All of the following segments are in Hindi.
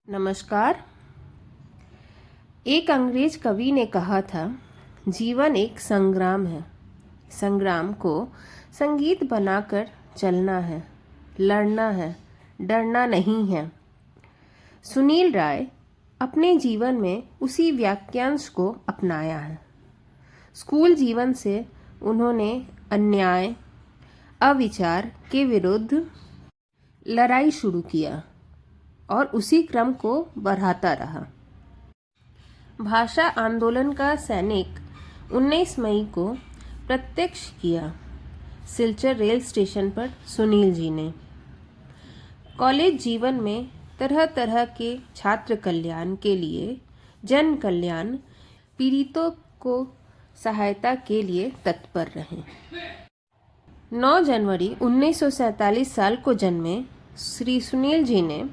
नमस्कार। एक अंग्रेज कवि ने कहा था, जीवन एक संग्राम है। संग्राम को संगीत बनाकर चलना है, लड़ना है, डरना नहीं है। सुनील राय अपने जीवन में उसी वाक्यांश को अपनाया है। स्कूल जीवन से उन्होंने अन्याय, अविचार के विरुद्ध लड़ाई शुरू किया और उसी क्रम को बढ़ाता रहा। भाषा आंदोलन का सैनिक 19 मई को प्रत्यक्ष किया सिलचर रेल स्टेशन पर सुनील जी ने। कॉलेज जीवन में तरह तरह के छात्र कल्याण के लिए, जन कल्याण, पीड़ितों को सहायता के लिए तत्पर रहे। 9 जनवरी 1947 साल को जन्मे श्री सुनील जी ने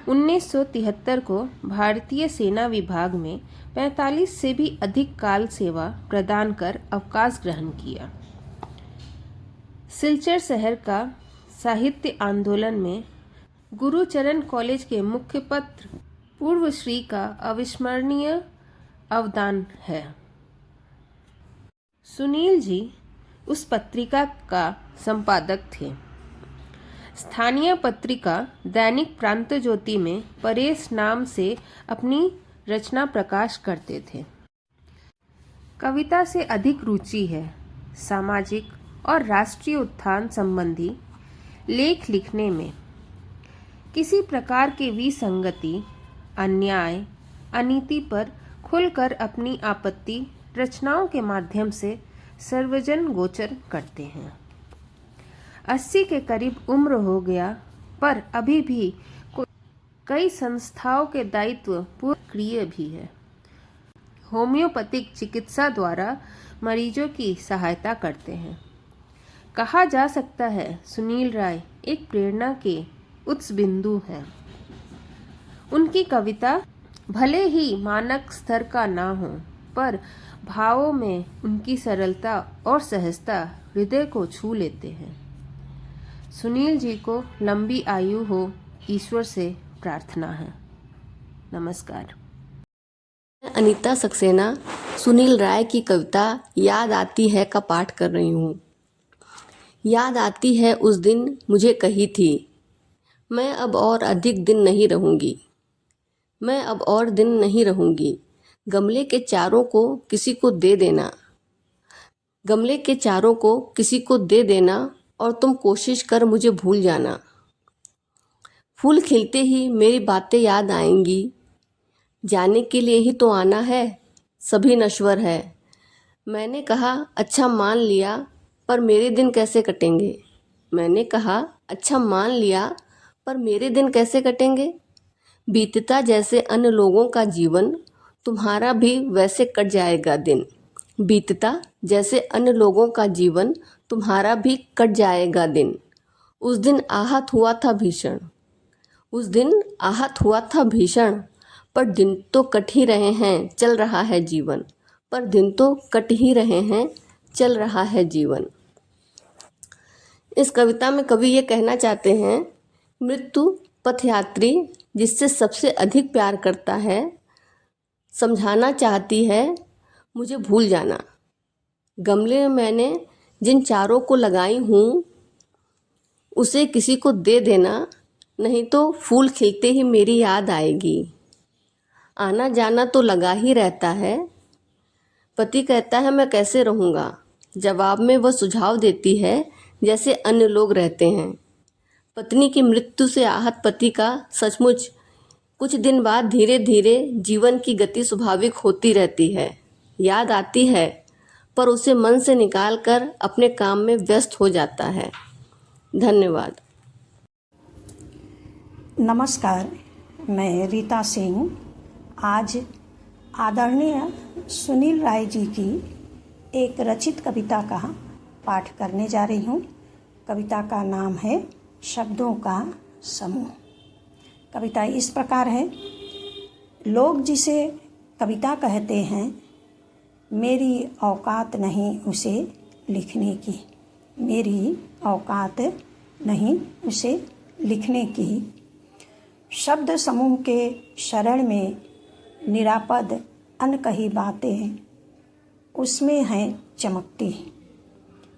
1973 को भारतीय सेना विभाग में 45 से भी अधिक काल सेवा प्रदान कर अवकाश ग्रहण किया। सिलचर शहर का साहित्य आंदोलन में गुरुचरण कॉलेज के मुखपत्र पूर्वश्री का अविस्मरणीय अवदान है। सुनील जी उस पत्रिका का संपादक थे। स्थानीय पत्रिका दैनिक प्रांतज्योति में परेश नाम से अपनी रचना प्रकाश करते थे। कविता से अधिक रुचि है सामाजिक और राष्ट्रीय उत्थान संबंधी लेख लिखने में। किसी प्रकार के विसंगति, अन्याय, अनीति पर खुलकर अपनी आपत्ति रचनाओं के माध्यम से सर्वजन गोचर करते हैं। 80 के करीब उम्र हो गया, पर अभी भी कई संस्थाओं के दायित्व पूर्ण भी है। होम्योपैथिक चिकित्सा द्वारा मरीजों की सहायता करते हैं। कहा जा सकता है सुनील राय एक प्रेरणा के उच्च बिंदु हैं। उनकी कविता भले ही मानक स्तर का ना हो, पर भावों में उनकी सरलता और सहजता हृदय को छू लेते हैं। सुनील जी को लंबी आयु हो, ईश्वर से प्रार्थना है। नमस्कार। अनीता सक्सेना सुनील राय की कविता याद आती है का पाठ कर रही हूँ। याद आती है उस दिन मुझे कही थी, मैं अब और अधिक दिन नहीं रहूँगी। मैं अब और दिन नहीं रहूँगी। गमले के चारों को किसी को दे देना। गमले के चारों को किसी को दे देना और तुम कोशिश कर मुझे भूल जाना। फूल खिलते ही मेरी बातें याद आएंगी। जाने के लिए ही तो आना है, सभी नश्वर है। मैंने कहा अच्छा मान लिया, पर मेरे दिन कैसे कटेंगे। मैंने कहा अच्छा मान लिया, पर मेरे दिन कैसे कटेंगे। बीतता जैसे अन्य लोगों का जीवन, तुम्हारा भी वैसे कट जाएगा दिन। बीतता जैसे अन्य लोगों का जीवन, तुम्हारा भी कट जाएगा दिन। उस दिन आहत हुआ था भीषण। उस दिन आहत हुआ था भीषण, पर दिन तो कट ही रहे हैं, चल रहा है जीवन। पर दिन तो कट ही रहे हैं, चल रहा है जीवन। इस कविता में कवि ये कहना चाहते हैं, मृत्यु पथयात्री जिससे सबसे अधिक प्यार करता है, समझाना चाहती है मुझे भूल जाना। गमले में मैंने जिन चारों को लगाई हूँ, उसे किसी को दे देना, नहीं तो फूल खिलते ही मेरी याद आएगी। आना जाना तो लगा ही रहता है। पति कहता है मैं कैसे रहूँगा। जवाब में वह सुझाव देती है जैसे अन्य लोग रहते हैं। पत्नी की मृत्यु से आहत पति का सचमुच कुछ दिन बाद धीरे धीरे जीवन की गति स्वाभाविक होती रहती है। याद आती है, पर उसे मन से निकाल कर अपने काम में व्यस्त हो जाता है। धन्यवाद। नमस्कार, मैं रीता सिंह आज आदरणीय सुनील राय जी की एक रचित कविता का पाठ करने जा रही हूँ। कविता का नाम है शब्दों का समूह। कविता इस प्रकार है। लोग जिसे कविता कहते हैं, मेरी औकात नहीं उसे लिखने की। मेरी औकात नहीं उसे लिखने की। शब्द समूह के शरण में निरापद अनकही बातें उसमें हैं चमकती,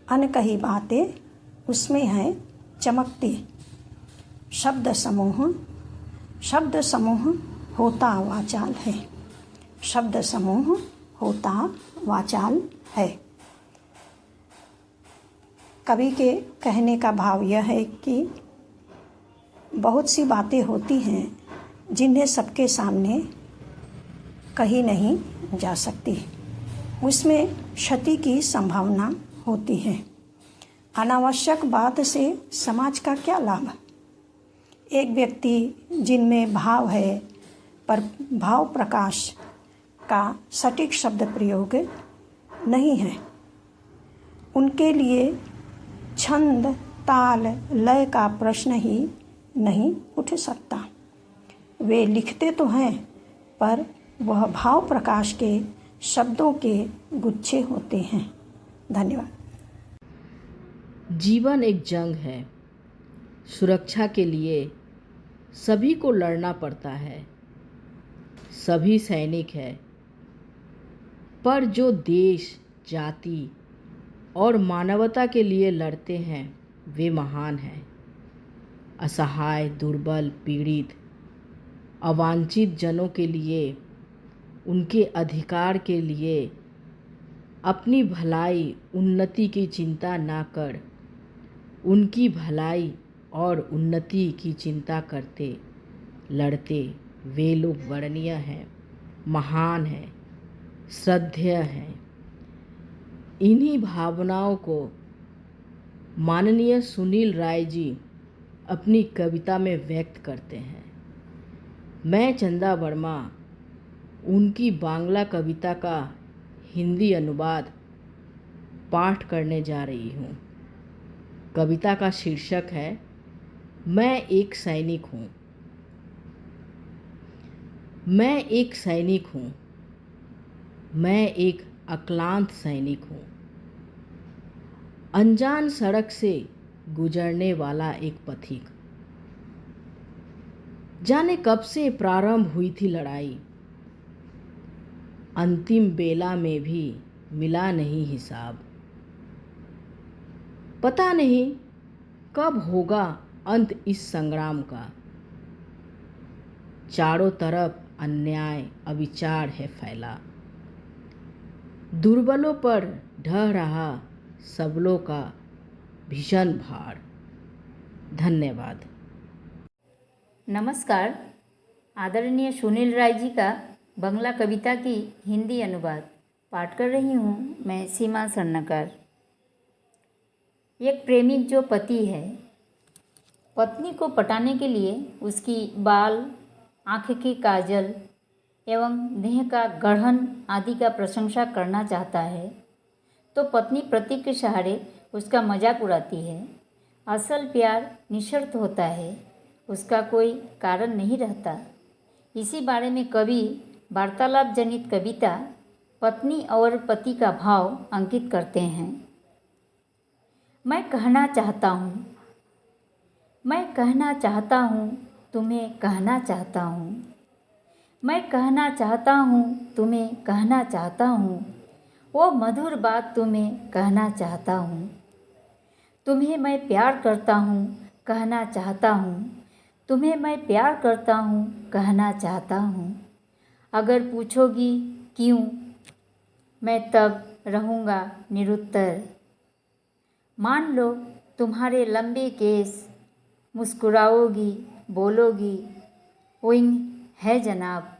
अनकही बातें उसमें हैं चमकती। शब्द समूह होता वाचाल है, शब्द समूह होता वाचाल है। कवि के कहने का भाव यह है कि बहुत सी बातें होती हैं जिन्हें सबके सामने कही नहीं जा सकती, उसमें क्षति की संभावना होती है। अनावश्यक बात से समाज का क्या लाभ? एक व्यक्ति जिनमें भाव है पर भाव प्रकाश का सटीक शब्द प्रयोग नहीं है, उनके लिए छंद ताल लय का प्रश्न ही नहीं उठ सकता। वे लिखते तो हैं पर वह भाव प्रकाश के शब्दों के गुच्छे होते हैं। धन्यवाद। जीवन एक जंग है। सुरक्षा के लिए सभी को लड़ना पड़ता है। सभी सैनिक हैं, पर जो देश, जाति और मानवता के लिए लड़ते हैं वे महान हैं। असहाय, दुर्बल, पीड़ित, अवांछित जनों के लिए, उनके अधिकार के लिए अपनी भलाई, उन्नति की चिंता ना कर उनकी भलाई और उन्नति की चिंता करते, लड़ते वे लोग वर्णनीय हैं, महान हैं, श्रद्धेय हैं। इन्हीं भावनाओं को माननीय सुनील राय जी अपनी कविता में व्यक्त करते हैं। मैं चंदा वर्मा उनकी बांग्ला कविता का हिंदी अनुवाद पाठ करने जा रही हूँ। कविता का शीर्षक है मैं एक सैनिक हूँ। मैं एक सैनिक हूँ, मैं एक अक्लांत सैनिक हूँ। अनजान सड़क से गुजरने वाला एक पथिक। जाने कब से प्रारंभ हुई थी लड़ाई, अंतिम बेला में भी मिला नहीं हिसाब। पता नहीं कब होगा अंत इस संग्राम का। चारों तरफ अन्याय अविचार है फैला, दुर्बलों पर ढह रहा सबलों का भीषण भार। धन्यवाद। नमस्कार। आदरणीय सुनील राय जी का बांग्ला कविता की हिंदी अनुवाद पाठ कर रही हूँ मैं, सीमा सरनकर। एक प्रेमिक जो पति है, पत्नी को पटाने के लिए उसकी बाल, आँख की काजल एवं देह का गढ़न आदि का प्रशंसा करना चाहता है, तो पत्नी प्रतीक के सहारे उसका मजाक उड़ाती है। असल प्यार निशर्त होता है, उसका कोई कारण नहीं रहता। इसी बारे में कवि वार्तालाप जनित कविता पत्नी और पति का भाव अंकित करते हैं। मैं कहना चाहता हूँ, मैं कहना चाहता हूँ, तुम्हें कहना चाहता हूँ। मैं कहना चाहता हूँ, तुम्हें कहना चाहता हूँ। वो मधुर बात तुम्हें कहना चाहता हूँ। तुम्हें मैं प्यार करता हूँ, कहना चाहता हूँ। तुम्हें मैं प्यार करता हूँ, कहना चाहता हूँ। अगर पूछोगी क्यों, मैं तब रहूँगा निरुत्तर। मान लो तुम्हारे लंबे केस, मुस्कुराओगी, बोलोगी, विंग है जनाब।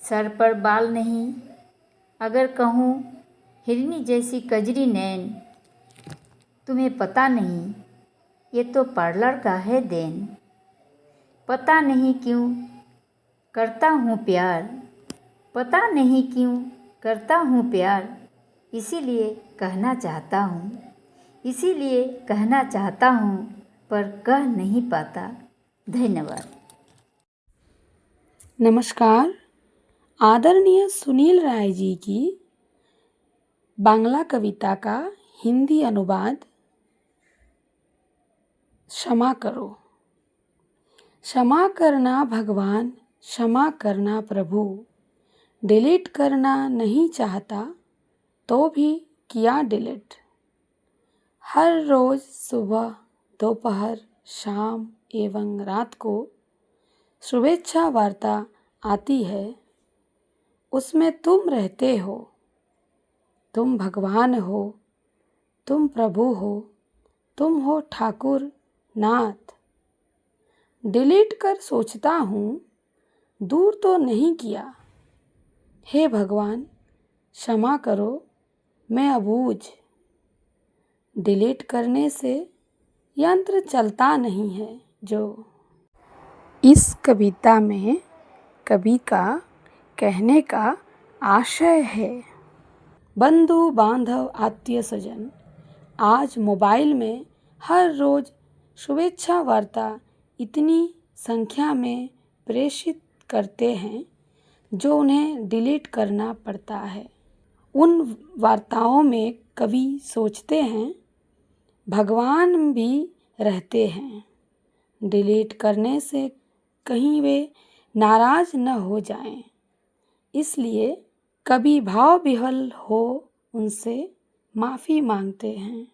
सर पर बाल नहीं, अगर कहूँ हिरनी जैसी कजरी नैन। तुम्हें पता नहीं, ये तो पार्लर का है देन। पता नहीं क्यों करता हूँ प्यार, पता नहीं क्यों करता हूँ प्यार। इसीलिए कहना चाहता हूँ, इसीलिए कहना चाहता हूँ, पर कह नहीं पाता। धन्यवाद। नमस्कार। आदरणीय सुनील राय जी की बांग्ला कविता का हिंदी अनुवाद क्षमा करो। क्षमा करना भगवान, क्षमा करना प्रभु। डिलीट करना नहीं चाहता तो भी किया डिलीट। हर रोज़ सुबह, दोपहर, शाम एवं रात को शुभेच्छा वार्ता आती है। उसमें तुम रहते हो, तुम भगवान हो, तुम प्रभु हो, तुम हो ठाकुर नाथ। डिलीट कर सोचता हूँ, दूर तो नहीं किया। हे भगवान, क्षमा करो, मैं अबूझ। डिलीट करने से यंत्र चलता नहीं है जो। इस कविता में कवि का कहने का आशय है, बंधु बांधव आत्मीय स्वजन आज मोबाइल में हर रोज़ शुभेच्छा वार्ता इतनी संख्या में प्रेषित करते हैं जो उन्हें डिलीट करना पड़ता है। उन वार्ताओं में कवि सोचते हैं भगवान भी रहते हैं। डिलीट करने से कहीं वे नाराज न हो जाएं, इसलिए कवि भाव विह्वल हो उनसे माफ़ी मांगते हैं।